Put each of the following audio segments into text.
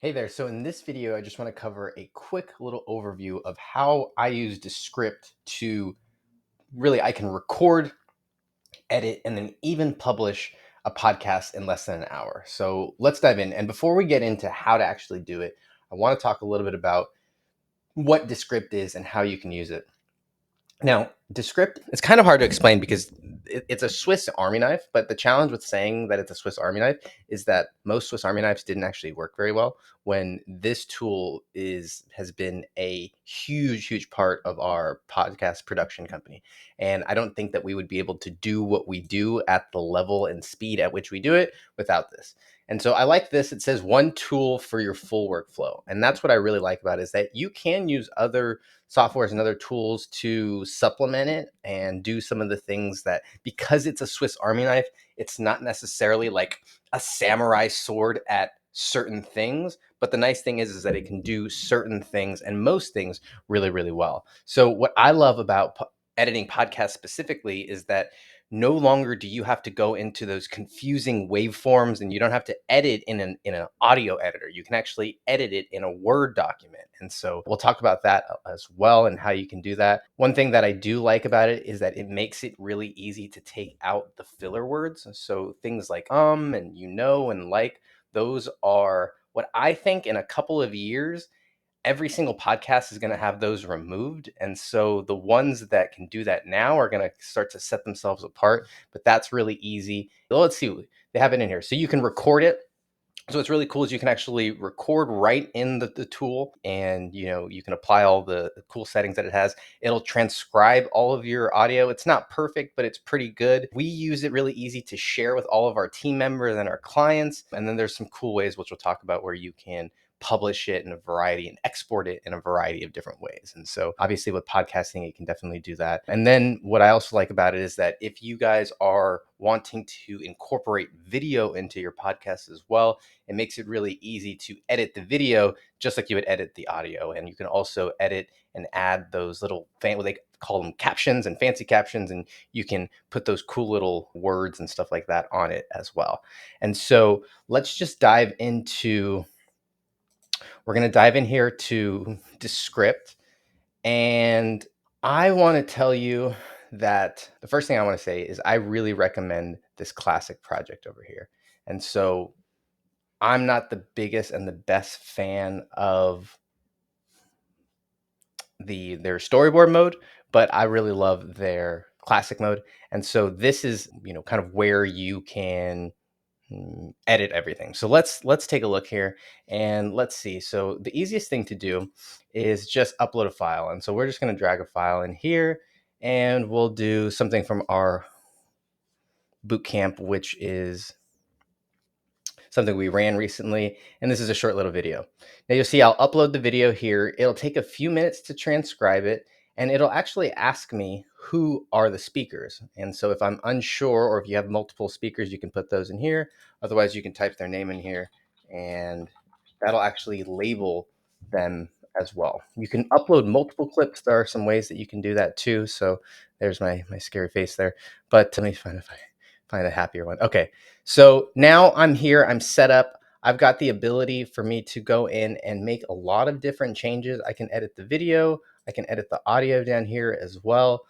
Hey there. So in this video, I just want to cover a quick little overview of how I use Descript to I can record, edit, and then even publish a podcast in less than an hour. So let's dive in. And before we get into how to actually do it, I want to talk a little bit about what Descript is and how you can use it. Now, Descript, it's kind of hard to explain because it's a Swiss Army knife, but the challenge with saying that it's a Swiss Army knife is that most Swiss Army knives didn't actually work very well when this tool has been a huge part of our podcast production company. And I don't think that we would be able to do what we do at the level and speed at which we do it without this. And so I like this. It says one tool for your full workflow. And that's what I really like about it, is that you can use other softwares and other tools to supplement it and do some of the things that, because it's a Swiss Army knife, it's not necessarily like a samurai sword at certain things. But the nice thing is that it can do certain things and most things really well. So what I love about editing podcasts specifically is that no longer do you have to go into those confusing waveforms, and you don't have to edit in an audio editor. You can actually edit it in a Word document. And so we'll talk about that as well and how you can do that. One thing that I do like about it is that it makes it really easy to take out the filler words. So things like and and like, those are what I think in a couple of years every single podcast is going to have those removed. And so the ones that can do that now are going to start to set themselves apart. But that's really easy. Let's see, they have it in here. So you can record it. So what's really cool is you can actually record right in the tool, and you can apply all the cool settings that it has. It'll transcribe all of your audio. It's not perfect, but it's pretty good. We use it really easy to share with all of our team members and our clients. And then there's some cool ways, which we'll talk about, where you can publish it in a variety and export it in a variety of different ways. And so obviously with podcasting, you can definitely do that. And then what I also like about it is that if you guys are wanting to incorporate video into your podcast as well, it makes it really easy to edit the video just like you would edit the audio. And you can also edit and add those little what they call them captions and fancy captions, and you can put those cool little words and stuff like that on it as well. And so let's just dive into, we're going to dive in here to Descript. And I want to tell you that the first thing I want to say is I really recommend this classic project over here. And so I'm not the biggest and the best fan of their storyboard mode, but I really love their classic mode. And so this is, kind of where you can edit everything. So let's take a look here and let's see. So the easiest thing to do is just upload a file. And so we're just going to drag a file in here, and we'll do something from our boot camp, which is something we ran recently. And this is a short little video. Now you'll see I'll upload the video here. It'll take a few minutes to transcribe it, and it'll actually ask me who are the speakers. And so if I'm unsure, or if you have multiple speakers, you can put those in here. Otherwise, you can type their name in here, and that'll actually label them as well. You can upload multiple clips. There are some ways that you can do that too. So there's my scary face there. But let me find if I find a happier one. Okay. So now I'm here, I'm set up. I've got the ability for me to go in and make a lot of different changes. I can edit the video. I can edit the audio down here as well.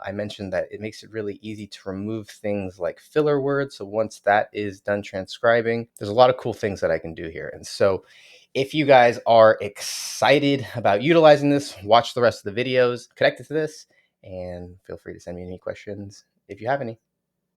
I mentioned that it makes it really easy to remove things like filler words. So once that is done transcribing, there's a lot of cool things that I can do here. And so if you guys are excited about utilizing this, watch the rest of the videos connected to this, and feel free to send me any questions if you have any.